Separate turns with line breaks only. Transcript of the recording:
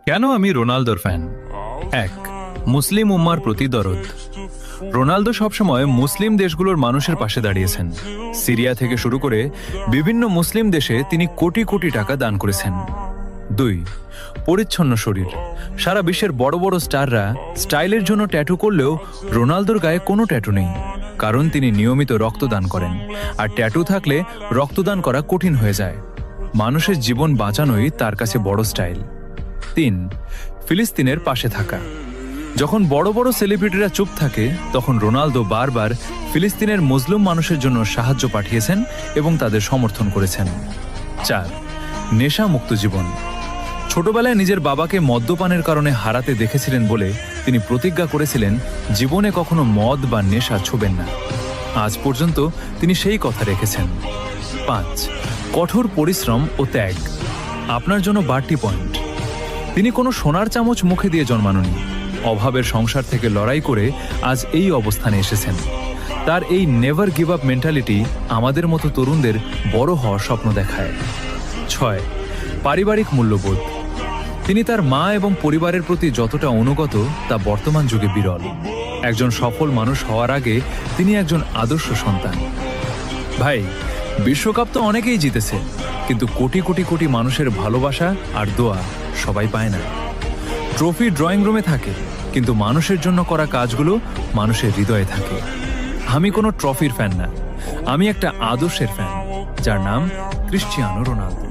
কেন আমি রোনালদোর ফ্যান? এক, মুসলিম উম্মার প্রতি দরদ। রোনালদো সবসময় মুসলিম দেশগুলোর মানুষের পাশে দাঁড়িয়েছেন। সিরিয়া থেকে শুরু করে বিভিন্ন মুসলিম দেশে তিনি কোটি কোটি টাকা দান করেছেন। দুই, পরিচ্ছন্ন শরীর। সারা বিশ্বের বড় বড় স্টাররা স্টাইলের জন্য ট্যাটু করলেও রোনালদোর গায়ে কোনো ট্যাটু নেই, কারণ তিনি নিয়মিত রক্তদান করেন, আর ট্যাটু থাকলে রক্তদান করা কঠিন হয়ে যায়। মানুষের জীবন বাঁচানোই তার কাছে বড় স্টাইল। তিন, ফিলিস্তিনের পাশে থাকা। যখন বড় বড় সেলিব্রিটিরা চুপ থাকে, তখন রোনালদো বারবার ফিলিস্তিনের মুসলিম মানুষের জন্য সাহায্য পাঠিয়েছেন এবং তাদের সমর্থন করেছেন। চার, নেশা মুক্ত জীবন। ছোটবেলায় নিজের বাবাকে মদ্যপানের কারণে হারাতে দেখেছিলেন বলে তিনি প্রতিজ্ঞা করেছিলেন জীবনে কখনো মদ বা নেশা ছোবেন না। আজ পর্যন্ত তিনি সেই কথা রেখেছেন। পাঁচ, কঠোর পরিশ্রম ও ত্যাগ। আপনার জন্য বাড়তি পয়েন্ট। তিনি কোনো সোনার চামচ মুখে দিয়ে জন্মাননি। অভাবের সংসার থেকে লড়াই করে আজ এই অবস্থানে এসেছেন। তার এই নেভার গিভ আপ মেন্টালিটি আমাদের মতো তরুণদের বড় হওয়ার স্বপ্ন দেখায়। ছয়, পারিবারিক মূল্যবোধ। তিনি তার মা এবং পরিবারের প্রতি যতটা অনুগত তা বর্তমান যুগে বিরল। একজন সফল মানুষ হওয়ার আগে তিনি একজন আদর্শ সন্তান। ভাই, বিশ্বকাপ তো অনেকেই জিতেছে, কিন্তু কোটি কোটি কোটি মানুষের ভালোবাসা আর দোয়া সবাই পায় না। ট্রফি ড্রয়িং রুমে থাকে, কিন্তু মানুষের জন্য করা কাজগুলো মানুষের হৃদয়ে থাকে। আমি কোনো ট্রফির ফ্যান না, আমি একটা আদর্শের ফ্যান, যার নাম ক্রিশ্চিয়ানো রোনালদো।